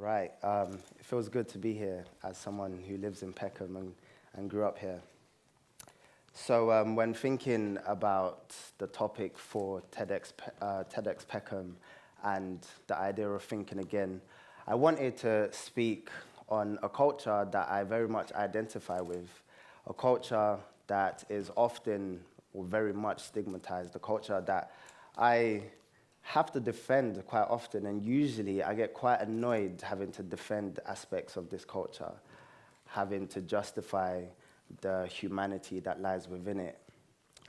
Right. It feels good to be here as someone who lives in Peckham and grew up here. So when thinking about the topic for TEDxPeckham and the idea of thinking again, I wanted to speak on a culture that I very much identify with, a culture that is often or very much stigmatized, a culture that I have to defend quite often, and usually I get quite annoyed having to defend aspects of this culture, having to justify the humanity that lies within it.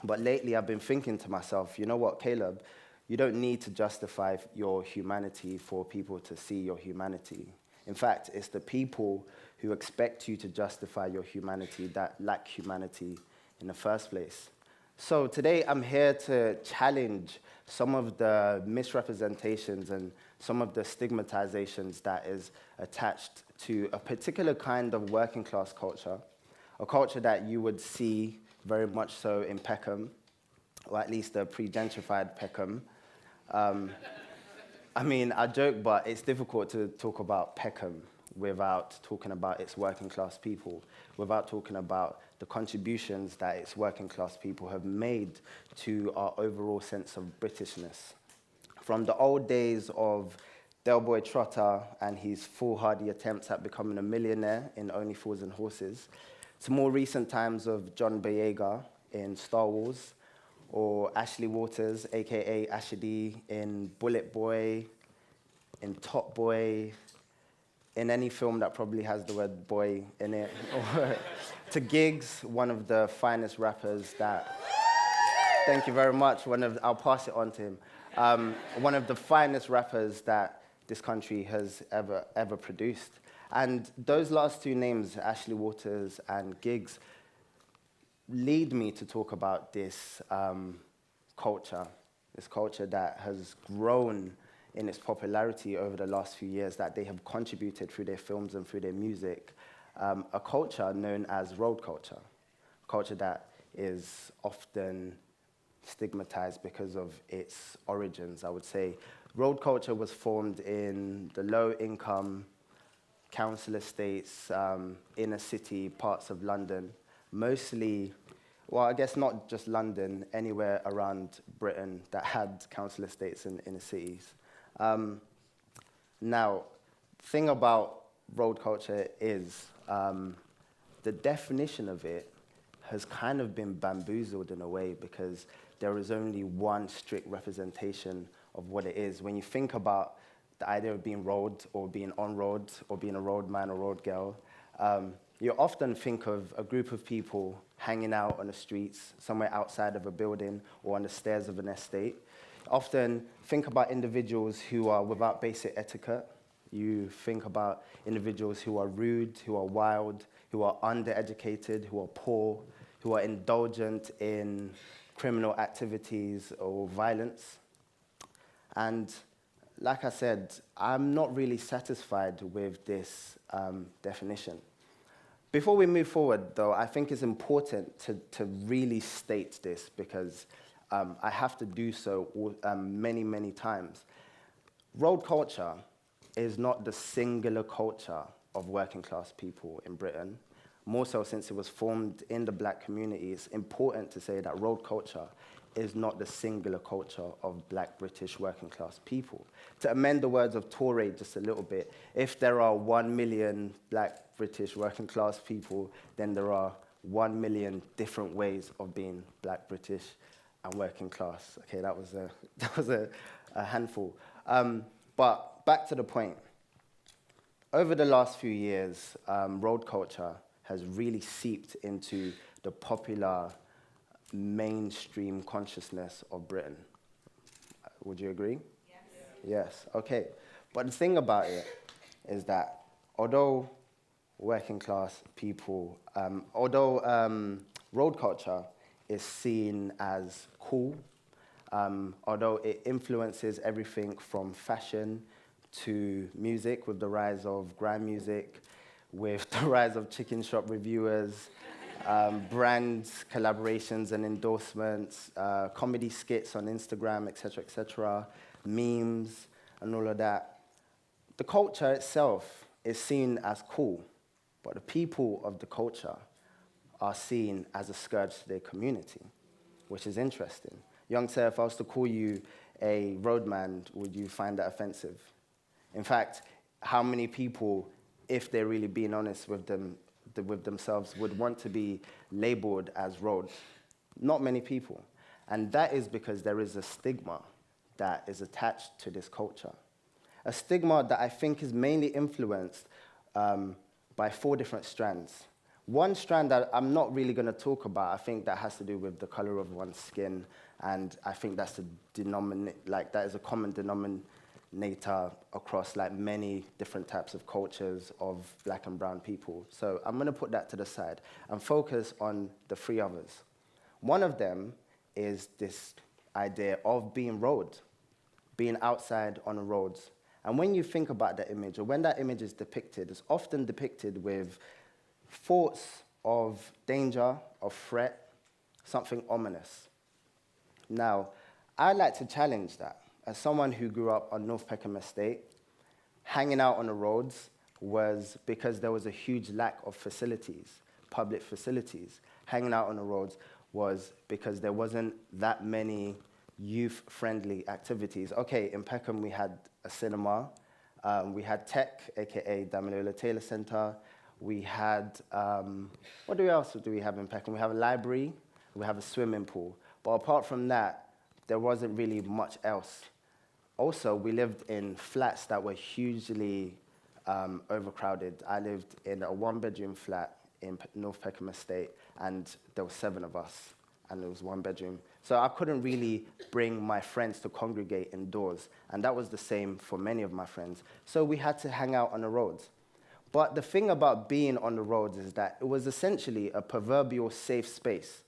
But lately I've been thinking to myself, you know what, Caleb, you don't need to justify your humanity for people to see your humanity. In fact, it's the people who expect you to justify your humanity that lack humanity in the first place. So today I'm here to challenge some of the misrepresentations and some of the stigmatizations that is attached to a particular kind of working class culture, a culture that you would see very much so in Peckham, or at least the pre-gentrified Peckham. I mean, I joke, but it's difficult to talk about Peckham without talking about its working class people, without talking about the contributions that its working class people have made to our overall sense of Britishness. From the old days of Del Boy Trotter and his foolhardy attempts at becoming a millionaire in Only Fools and Horses, to more recent times of John Boyega in Star Wars, or Ashley Waters, a.k.a. Ashady, in Bullet Boy, in Top Boy, in any film that probably has the word boy in it. To Giggs, one of the finest rappers that... Thank you very much. I'll pass it on to him. One of the finest rappers that this country has ever produced. And those last two names, Ashley Waters and Giggs, lead me to talk about this culture that has grown in its popularity over the last few years, that they have contributed through their films and through their music, a culture known as road culture, a culture that is often stigmatized because of its origins, I would say. Road culture was formed in the low-income council estates, inner city parts of London, mostly, well, I guess not just London, anywhere around Britain that had council estates in inner cities. Now, the thing about road culture is the definition of it has kind of been bamboozled in a way, because there is only one strict representation of what it is. When you think about the idea of being road or being on road or being a road man or road girl, you often think of a group of people hanging out on the streets, somewhere outside of a building or on the stairs of an estate. Often think about individuals who are without basic etiquette. You think about individuals who are rude, who are wild, who are undereducated, who are poor, who are indulgent in criminal activities or violence. And like I said, I'm not really satisfied with this definition. Before we move forward, though, I think it's important to really state this, because I have to do so many, many times. Road culture is not the singular culture of working class people in Britain. More so since it was formed in the black community, it's important to say that road culture is not the singular culture of black British working class people. To amend the words of Toure just a little bit, if there are 1 million black British working class people, then there are 1 million different ways of being black British and working class. Okay, that was a handful. But back to the point. Over the last few years, road culture has really seeped into the popular mainstream consciousness of Britain. Would you agree? Yes. Yes, okay. But the thing about it is that although working class people, road culture is seen as cool, although it influences everything from fashion to music, with the rise of grime music, with the rise of chicken shop reviewers, brands, collaborations and endorsements, comedy skits on Instagram, etc., memes, and all of that. The culture itself is seen as cool, but the people of the culture are seen as a scourge to their community, which is interesting. Young sir, if I was to call you a roadman, would you find that offensive? In fact, how many people, if they're really being honest with themselves, would want to be labeled as road? Not many people. And that is because there is a stigma that is attached to this culture. A stigma that I think is mainly influenced by 4 different strands. One strand that I'm not really going to talk about, I think that has to do with the color of one's skin, and I think that's that is a common denominator across like many different types of cultures of black and brown people. So I'm going to put that to the side and focus on the 3 others. One of them is this idea of being road, being outside on the roads. And when you think about that image, or when that image is depicted, it's often depicted with thoughts of danger, of threat, something ominous. Now, I'd like to challenge that. As someone who grew up on North Peckham Estate, hanging out on the roads was because there was a huge lack of facilities, public facilities. Hanging out on the roads was because there wasn't that many youth-friendly activities. Okay, in Peckham we had a cinema, we had tech, aka Damilola Taylor Center, we had, what else do we have in Peckham? We have a library, we have a swimming pool. But apart from that, there wasn't really much else. Also, we lived in flats that were hugely overcrowded. I lived in a 1-bedroom flat in North Peckham Estate, and there were 7 of us, and it was 1 bedroom. So I couldn't really bring my friends to congregate indoors, and that was the same for many of my friends. So we had to hang out on the roads. But the thing about being on the roads is that it was essentially a proverbial safe space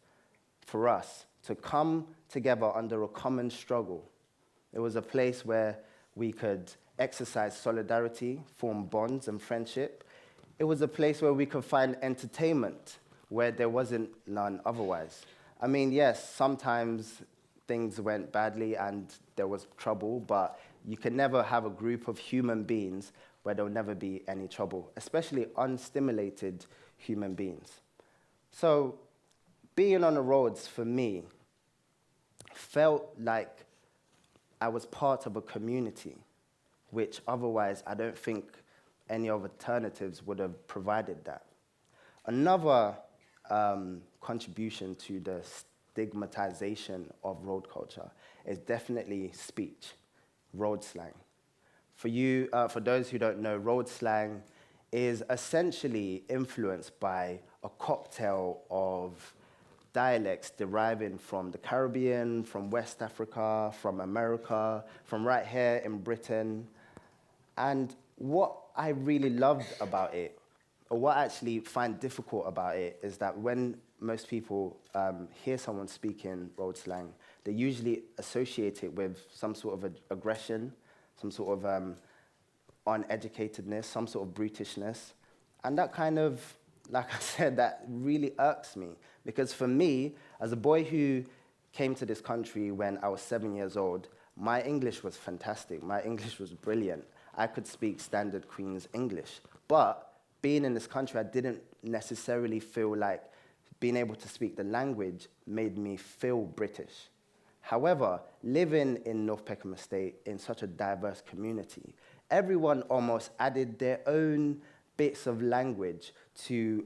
for us to come together under a common struggle. It was a place where we could exercise solidarity, form bonds and friendship. It was a place where we could find entertainment where there wasn't none otherwise. I mean, yes, sometimes things went badly and there was trouble, but you can never have a group of human beings where there'll never be any trouble, especially unstimulated human beings. So being on the roads for me felt like I was part of a community, which otherwise I don't think any of alternatives would have provided that. Another contribution to the stigmatization of road culture is definitely speech, road slang. For those who don't know, road slang is essentially influenced by a cocktail of dialects deriving from the Caribbean, from West Africa, from America, from right here in Britain. And what I really loved about it, or what I actually find difficult about it, is that when most people hear someone speaking road slang, they usually associate it with some sort of aggression, some sort of uneducatedness, some sort of brutishness. And that kind of, like I said, that really irks me. Because for me, as a boy who came to this country when I was 7 years old, my English was fantastic. My English was brilliant. I could speak standard Queen's English. But being in this country, I didn't necessarily feel like being able to speak the language made me feel British. However, living in North Peckham Estate in such a diverse community, everyone almost added their own bits of language to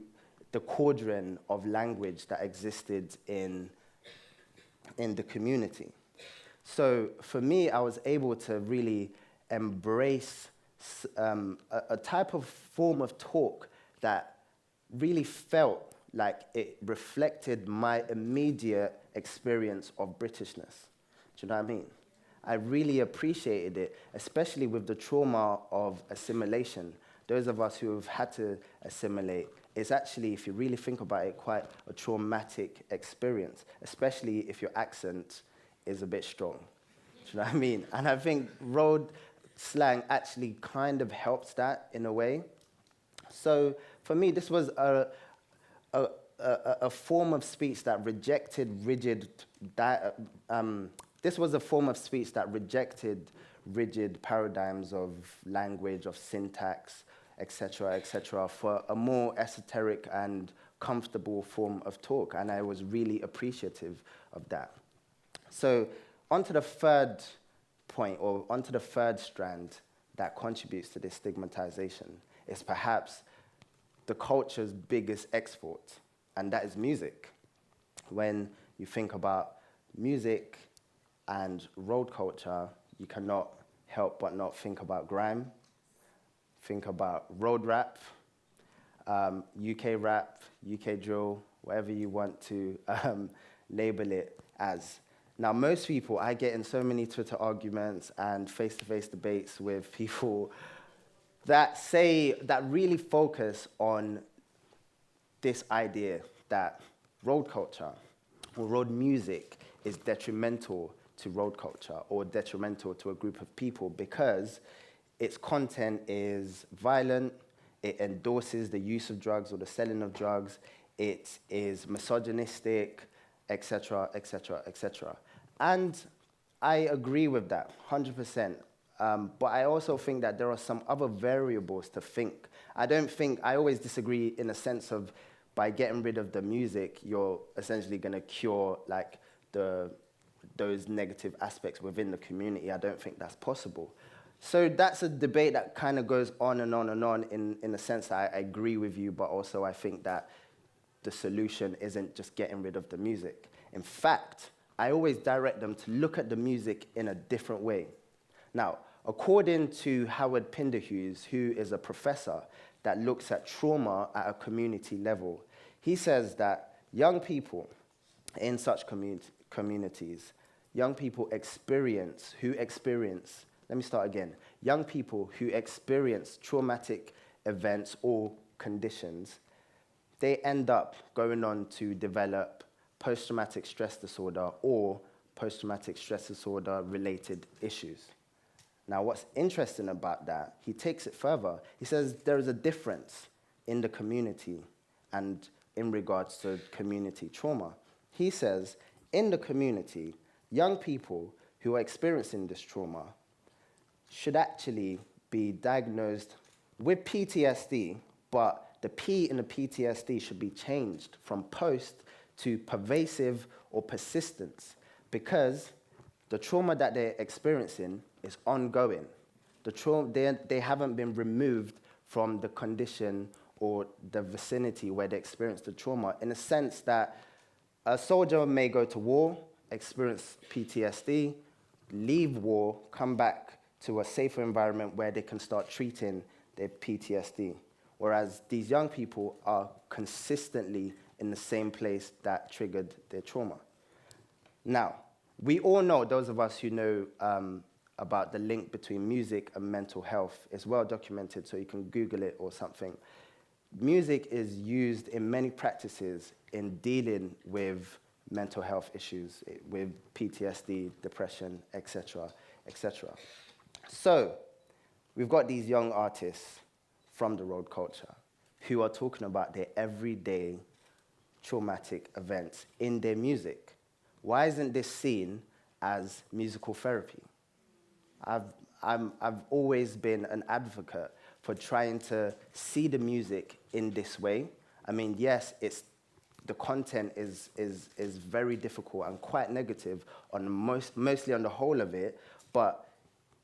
the cauldron of language that existed in the community. So for me, I was able to really embrace a type of form of talk that really felt like it reflected my immediate experience of Britishness. Do you know what I mean? I really appreciated it, especially with the trauma of assimilation. Those of us who have had to assimilate, it's actually, if you really think about it, quite a traumatic experience, especially if your accent is a bit strong. Do you know what I mean? And I think road slang actually kind of helps that in a way. So for me, this was a form of speech that rejected rigid paradigms of language, of syntax, etc., for a more esoteric and comfortable form of talk, and I was really appreciative of that. So onto the third point, or onto the third strand that contributes to this stigmatization, is perhaps the culture's biggest export, and that is music. When you think about music and road culture, you cannot help but not think about grime, think about road rap, UK rap, UK drill, whatever you want to label it as. Now, most people, I get in so many Twitter arguments and face-to-face debates with people that really focus on this idea that road culture or road music is detrimental to road culture or detrimental to a group of people because its content is violent, it endorses the use of drugs or the selling of drugs, it is misogynistic, etc., etc., etc. And I agree with that, 100%. But I also think that there are some other variables to think. I always disagree in a sense of by getting rid of the music, you're essentially going to cure like those negative aspects within the community. I don't think that's possible. So that's a debate that kind of goes on and on and on in the sense that I agree with you, but also I think that the solution isn't just getting rid of the music. In fact, I always direct them to look at the music in a different way. Now, according to Howard Pinderhughes, who is a professor that looks at trauma at a community level, he says that young people in such communities, young people young people who experience traumatic events or conditions, they end up going on to develop post-traumatic stress disorder or post-traumatic stress disorder related issues. Now, what's interesting about that, he takes it further. He says there is a difference in the community and in regards to community trauma. He says, in the community, young people who are experiencing this trauma should actually be diagnosed with PTSD, but the P in the PTSD should be changed from post to pervasive or persistence because the trauma that they're experiencing is ongoing. They haven't been removed from the condition or the vicinity where they experienced the trauma, in a sense that a soldier may go to war, experience PTSD, leave war, come back to a safer environment where they can start treating their PTSD. Whereas these young people are consistently in the same place that triggered their trauma. Now, we all know, those of us who know about the link between music and mental health, it's well documented, so you can Google it or something. Music is used in many practices in dealing with mental health issues, with PTSD, depression, etc., etc. So, we've got these young artists from the road culture who are talking about their everyday traumatic events in their music. Why isn't this seen as musical therapy? I've always been an advocate for trying to see the music in this way. I mean, yes, the content is very difficult and quite negative on mostly on the whole of it, but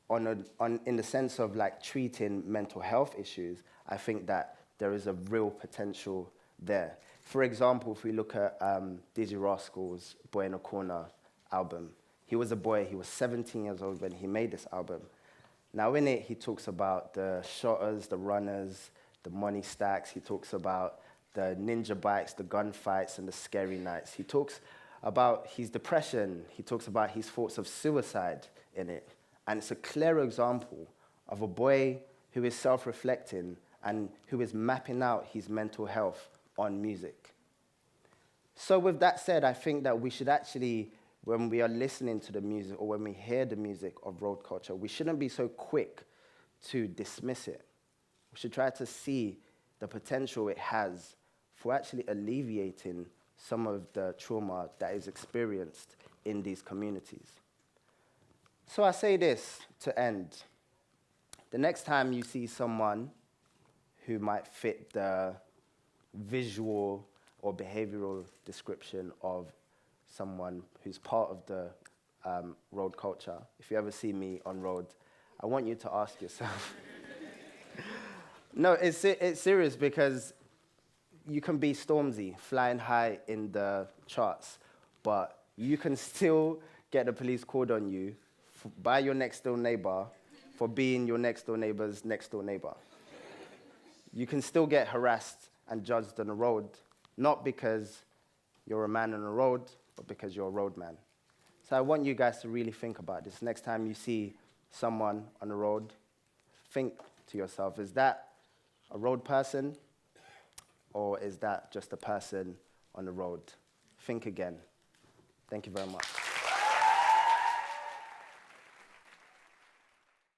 in the sense of like treating mental health issues, I think that there is a real potential there. For example, if we look at Dizzy Rascal's Boy in a Corner album, he was a boy, he was 17 years old when he made this album. Now in it, he talks about the shotters, the runners, the money stacks, he talks about the ninja bikes, the gunfights, and the scary nights. He talks about his depression, he talks about his thoughts of suicide in it. And it's a clear example of a boy who is self-reflecting and who is mapping out his mental health on music. So with that said, I think that we should actually, when we are listening to the music or when we hear the music of road culture, we shouldn't be so quick to dismiss it. We should try to see the potential it has for actually alleviating some of the trauma that is experienced in these communities. So I say this to end. The next time you see someone who might fit the visual or behavioral description of someone who's part of the road culture, if you ever see me on road, I want you to ask yourself. No, it's serious, because you can be Stormzy, flying high in the charts, but you can still get the police called on you by your next door neighbor for being your next door neighbor's next door neighbor. You can still get harassed and judged on the road, not because you're a man on the road, but because you're a roadman. So I want you guys to really think about this. Next time you see someone on the road, think to yourself, is that a road person, or is that just a person on the road? Think again. Thank you very much.